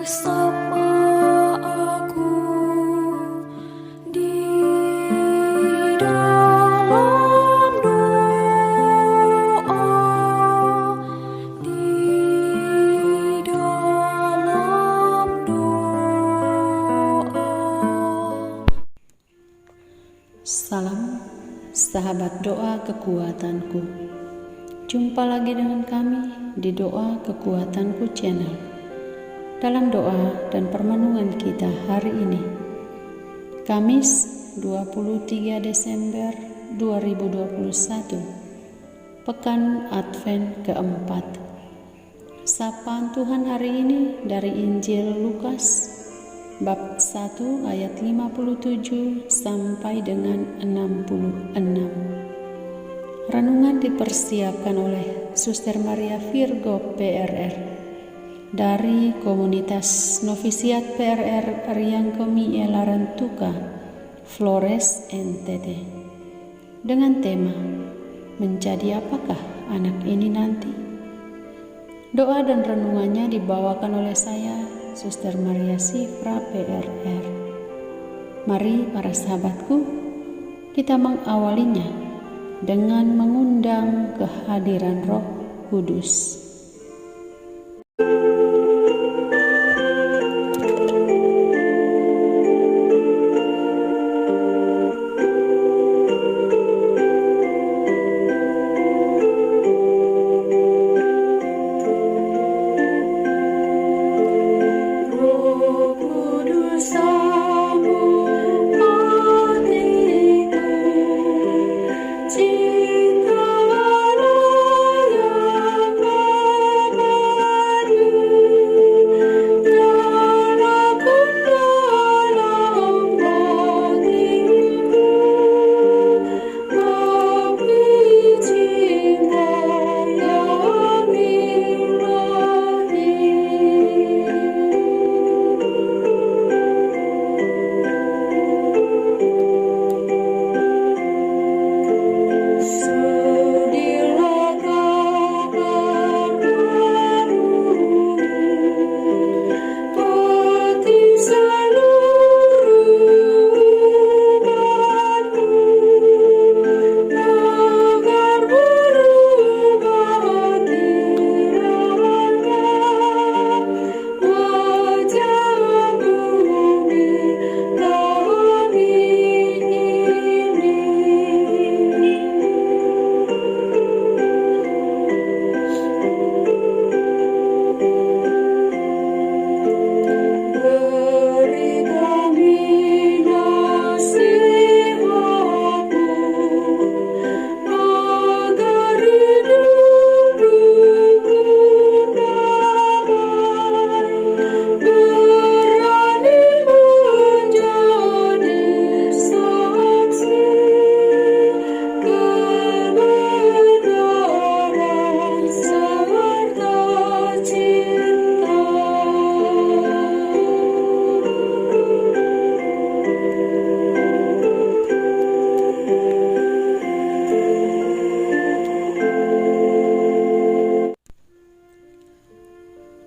Sapa aku di dalam doa, di dalam doa. Salam sahabat doa kekuatanku. Jumpa lagi dengan kami di Doa Kekuatanku Channel. Dalam doa dan permenungan kita hari ini, Kamis 23 Desember 2021, Pekan Advent keempat. Sapaan Tuhan hari ini dari Injil Lukas bab 1 ayat 57 sampai dengan 66. Renungan dipersiapkan oleh Suster Maria Virgo PRR dari komunitas novisiat PRR Riangkomi Elarantuka, Flores, NTT, dengan tema menjadi apakah anak ini nanti? Doa dan renungannya dibawakan oleh saya, Suster Maria Sifra PRR. Mari para sahabatku, kita mengawalinya dengan mengundang kehadiran Roh Kudus.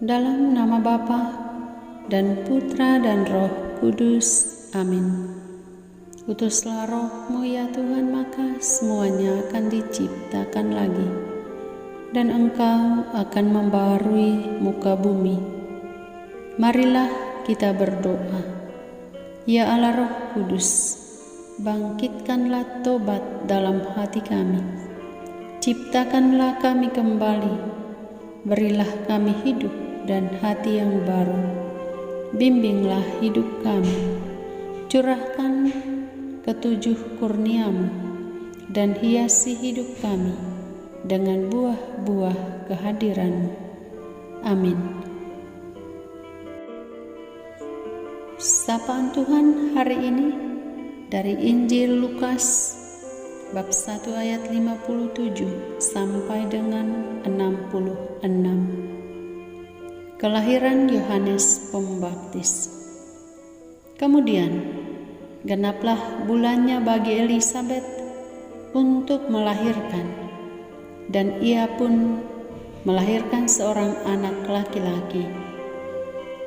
Dalam nama Bapa dan Putra dan Roh Kudus. Amin. Utuslah Roh-Mu ya Tuhan, maka semuanya akan diciptakan lagi, dan Engkau akan membaharui muka bumi. Marilah kita berdoa. Ya Allah Roh Kudus, bangkitkanlah tobat dalam hati kami. Ciptakanlah kami kembali. Berilah kami hidup dan hati yang baru. Bimbinglah hidup kami. Curahkan ketujuh kurnia-Mu dan hiasi hidup kami dengan buah-buah kehadiran-Mu. Amin. Sapaan Tuhan hari ini dari Injil Lukas bab 1 ayat 57 sampai dengan 66. Kelahiran Yohanes Pembaptis. Kemudian genaplah bulannya bagi Elisabet untuk melahirkan, dan ia pun melahirkan seorang anak laki-laki.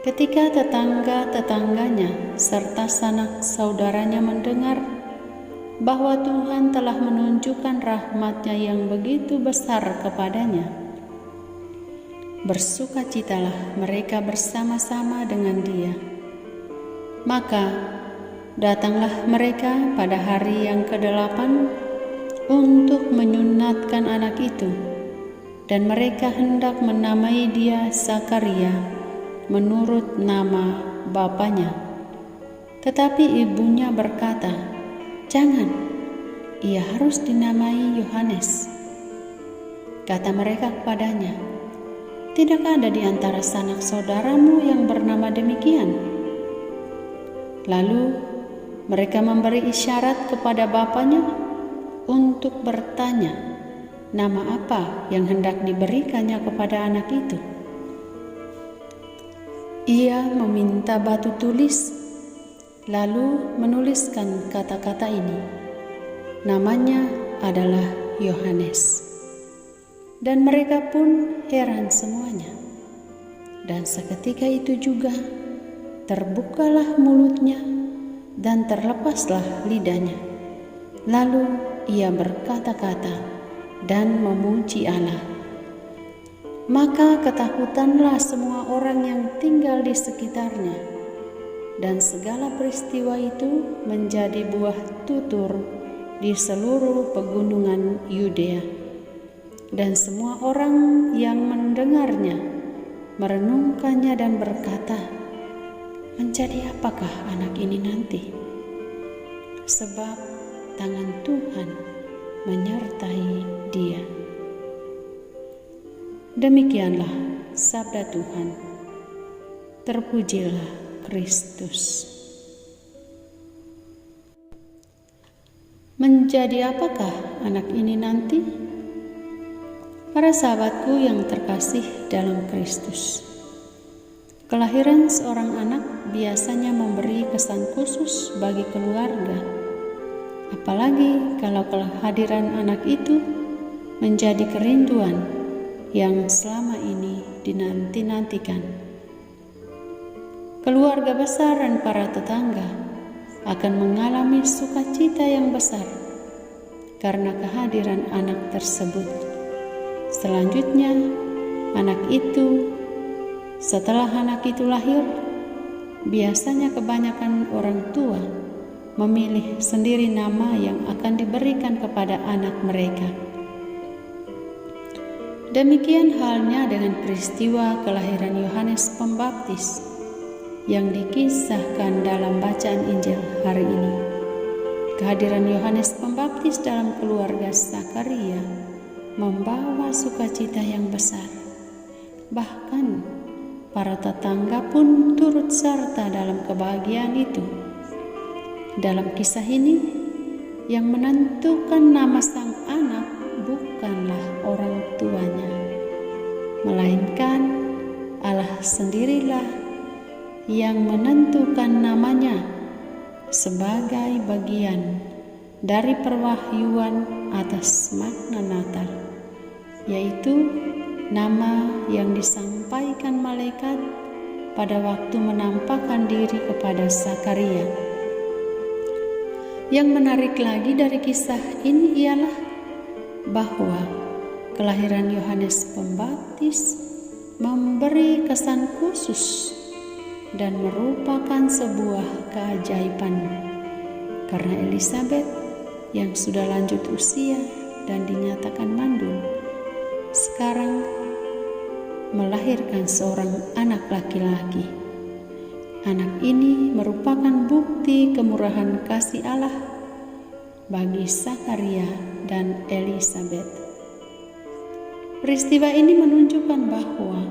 Ketika tetangga-tetangganya serta sanak saudaranya mendengar bahwa Tuhan telah menunjukkan rahmat-Nya yang begitu besar kepadanya, bersukacitalah mereka bersama-sama dengan dia. Maka datanglah mereka pada hari yang ke-8 untuk menyunatkan anak itu, dan mereka hendak menamai dia Zakaria menurut nama bapaknya. Tetapi ibunya berkata, "Jangan, ia harus dinamai Yohanes." Kata mereka kepadanya, "Tidakkah ada di antara sanak saudaramu yang bernama demikian?" Lalu mereka memberi isyarat kepada bapaknya untuk bertanya nama apa yang hendak diberikannya kepada anak itu. Ia meminta batu tulis, lalu menuliskan kata-kata ini, "Namanya adalah Yohanes." Dan mereka pun heran semuanya. Dan seketika itu juga terbukalah mulutnya dan terlepaslah lidahnya. Lalu ia berkata-kata dan memuji Allah. Maka ketakutanlah semua orang yang tinggal di sekitarnya, dan segala peristiwa itu menjadi buah tutur di seluruh pegunungan Yudea. Dan semua orang yang mendengarnya merenungkannya dan berkata, "Menjadi apakah anak ini nanti? Sebab tangan Tuhan menyertai dia." Demikianlah sabda Tuhan. Terpujilah Kristus. Menjadi apakah anak ini nanti? Para sahabatku yang terkasih dalam Kristus, kelahiran seorang anak biasanya memberi kesan khusus bagi keluarga, apalagi kalau kehadiran anak itu menjadi kerinduan yang selama ini dinanti-nantikan. Keluarga besar dan para tetangga akan mengalami sukacita yang besar karena kehadiran anak tersebut. Selanjutnya, setelah anak itu lahir, biasanya kebanyakan orang tua memilih sendiri nama yang akan diberikan kepada anak mereka. Demikian halnya dengan peristiwa kelahiran Yohanes Pembaptis yang dikisahkan dalam bacaan Injil hari ini. Kehadiran Yohanes Pembaptis dalam keluarga Zakaria membawa sukacita yang besar. Bahkan para tetangga pun turut serta dalam kebahagiaan itu. Dalam kisah ini, yang menentukan nama sang anak bukanlah orang tuanya, melainkan Allah sendirilah yang menentukan namanya sebagai bagian dari perwahyuan atas makna Natal, yaitu nama yang disampaikan malaikat pada waktu menampakkan diri kepada Zakaria. Yang menarik lagi dari kisah ini ialah bahwa kelahiran Yohanes Pembaptis memberi kesan khusus dan merupakan sebuah keajaiban, karena Elisabet yang sudah lanjut usia dan dinyatakan mandul sekarang melahirkan seorang anak laki-laki. Anak ini merupakan bukti kemurahan kasih Allah bagi Zakaria dan Elisabet. Peristiwa ini menunjukkan bahwa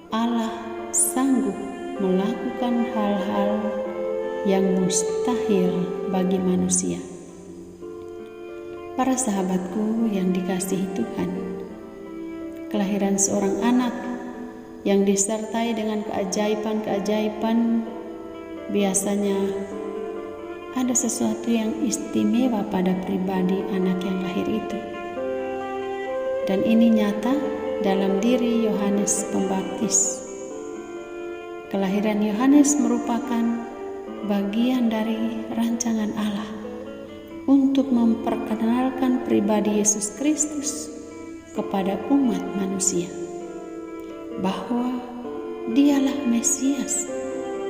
Allah sanggup melakukan hal-hal yang mustahil bagi manusia. Para sahabatku yang dikasihi Tuhan, kelahiran seorang anak yang disertai dengan keajaiban-keajaiban biasanya ada sesuatu yang istimewa pada pribadi anak yang lahir itu. Dan ini nyata dalam diri Yohanes Pembaptis. Kelahiran Yohanes merupakan bagian dari rancangan Allah untuk memperkenalkan pribadi Yesus Kristus kepada umat manusia, bahwa Dialah Mesias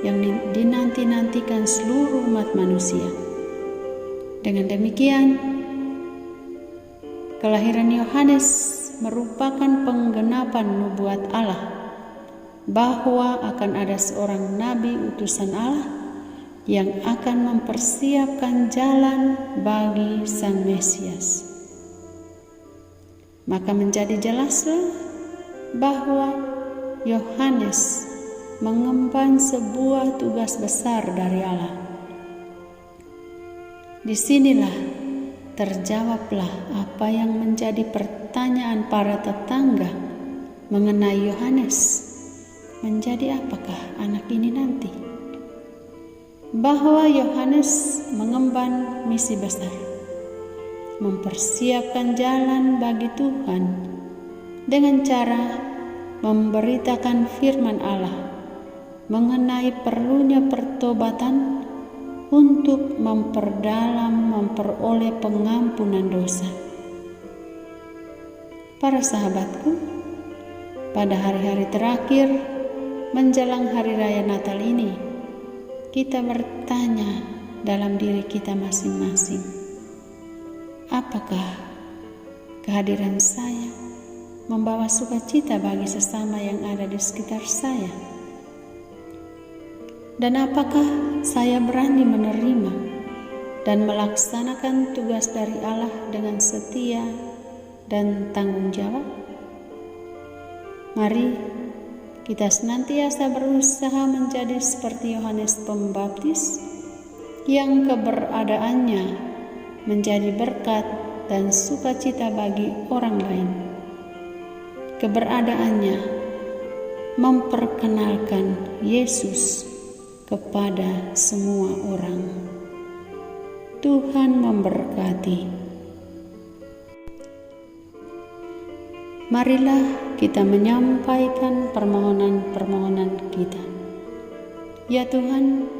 yang dinanti-nantikan seluruh umat manusia. Dengan demikian, kelahiran Yohanes merupakan penggenapan nubuat Allah bahwa akan ada seorang nabi utusan Allah yang akan mempersiapkan jalan bagi Sang Mesias. Maka menjadi jelaslah bahwa Yohanes mengemban sebuah tugas besar dari Allah. Disinilah terjawablah apa yang menjadi pertanyaan para tetangga mengenai Yohanes. Menjadi apakah anak ini nanti? Bahwa Yohanes mengemban misi besar, mempersiapkan jalan bagi Tuhan dengan cara memberitakan firman Allah mengenai perlunya pertobatan untuk memperoleh pengampunan dosa. Para sahabatku, pada hari-hari terakhir menjelang hari raya Natal ini, kita bertanya dalam diri kita masing-masing, apakah kehadiran saya membawa sukacita bagi sesama yang ada di sekitar saya? Dan apakah saya berani menerima dan melaksanakan tugas dari Allah dengan setia dan tanggung jawab? Mari kita senantiasa berusaha menjadi seperti Yohanes Pembaptis yang keberadaannya menjadi berkat dan sukacita bagi orang lain. Keberadaannya memperkenalkan Yesus kepada semua orang. Tuhan memberkati. Marilah kita menyampaikan permohonan-permohonan kita. Ya Tuhan,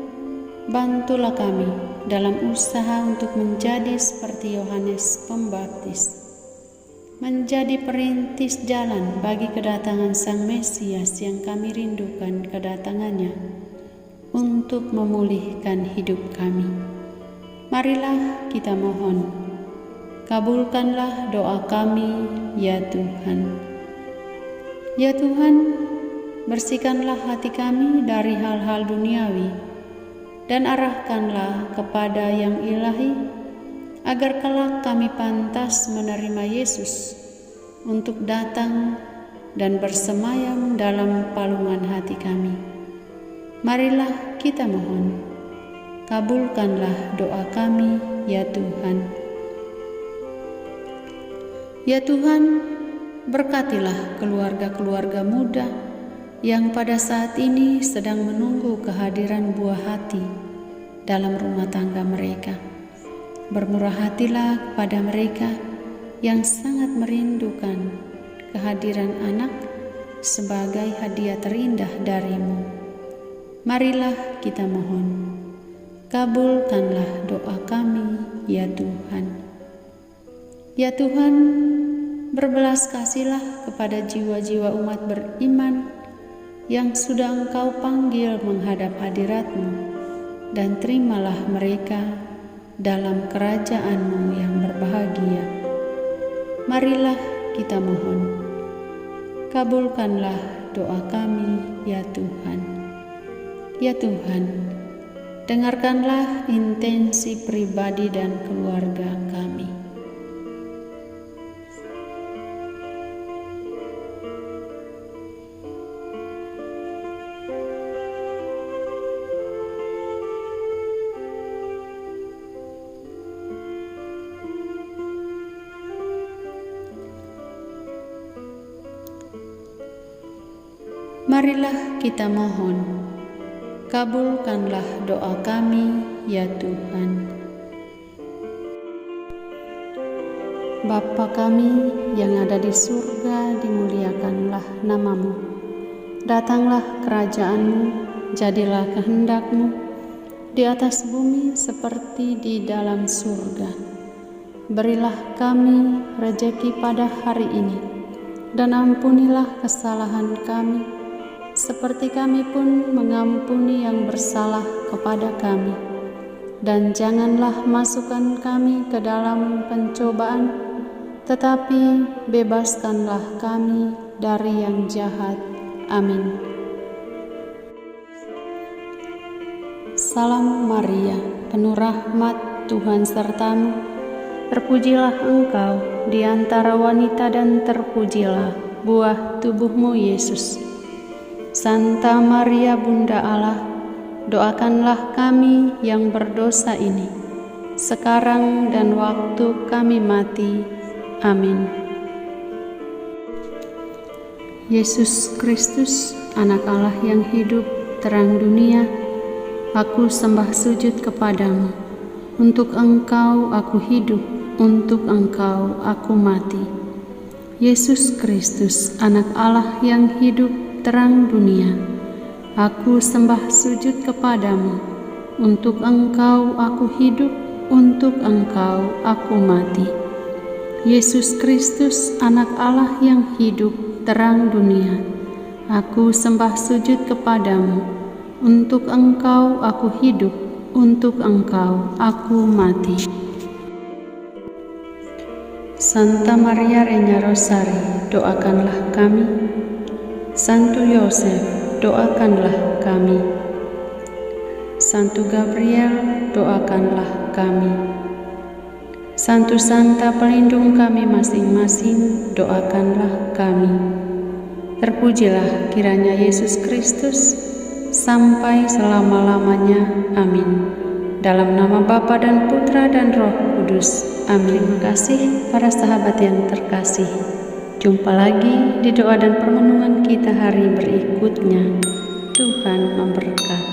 bantulah kami dalam usaha untuk menjadi seperti Yohanes Pembaptis, menjadi perintis jalan bagi kedatangan Sang Mesias yang kami rindukan kedatangannya untuk memulihkan hidup kami. Marilah kita mohon, kabulkanlah doa kami, ya Tuhan. Ya Tuhan, bersihkanlah hati kami dari hal-hal duniawi dan arahkanlah kepada yang ilahi, agar kelak kami pantas menerima Yesus untuk datang dan bersemayam dalam palungan hati kami. Marilah kita mohon, kabulkanlah doa kami, ya Tuhan. Ya Tuhan, berkatilah keluarga-keluarga muda yang pada saat ini sedang menunggu kehadiran buah hati dalam rumah tangga mereka. Bermurah hatilah kepada mereka yang sangat merindukan kehadiran anak sebagai hadiah terindah darimu. Marilah kita mohon, kabulkanlah doa kami, ya Tuhan. Ya Tuhan, berbelas kasihlah kepada jiwa-jiwa umat beriman yang sudah Engkau panggil menghadap hadirat-Mu, dan terimalah mereka dalam kerajaan-Mu yang berbahagia. Marilah kita mohon, kabulkanlah doa kami, ya Tuhan. Ya Tuhan, dengarkanlah intensi pribadi dan keluarga kami. Marilah kita mohon, kabulkanlah doa kami, ya Tuhan. Bapa kami yang ada di surga, dimuliakanlah nama-Mu. Datanglah kerajaan-Mu, jadilah kehendak-Mu di atas bumi seperti di dalam surga. Berilah kami rejeki pada hari ini, dan ampunilah kesalahan kami, seperti kami pun mengampuni yang bersalah kepada kami. Dan janganlah masukkan kami ke dalam pencobaan, tetapi bebaskanlah kami dari yang jahat. Amin. Salam Maria, penuh rahmat, Tuhan sertamu. Terpujilah engkau di antara wanita dan terpujilah buah tubuhmu Yesus. Santa Maria Bunda Allah, doakanlah kami yang berdosa ini, sekarang dan waktu kami mati. Amin. Yesus Kristus, Anak Allah yang hidup, terang dunia, aku sembah sujud kepadamu. Untuk Engkau aku hidup, untuk Engkau aku mati. Yesus Kristus, Anak Allah yang hidup, terang dunia, aku sembah sujud kepadamu. Untuk Engkau aku hidup, untuk Engkau aku mati. Yesus Kristus, Anak Allah yang hidup, terang dunia, aku sembah sujud kepadamu. Untuk Engkau aku hidup, untuk Engkau aku mati. Santa Maria Regna Rosari, doakanlah kami. Santo Yosef, doakanlah kami. Santo Gabriel, doakanlah kami. Santo Santa pelindung kami masing-masing, doakanlah kami. Terpujilah kiranya Yesus Kristus sampai selama-lamanya. Amin. Dalam nama Bapa dan Putra dan Roh Kudus. Amin. Terima kasih para sahabat yang terkasih. Jumpa lagi di doa dan permenungan kita hari berikutnya. Tuhan memberkati.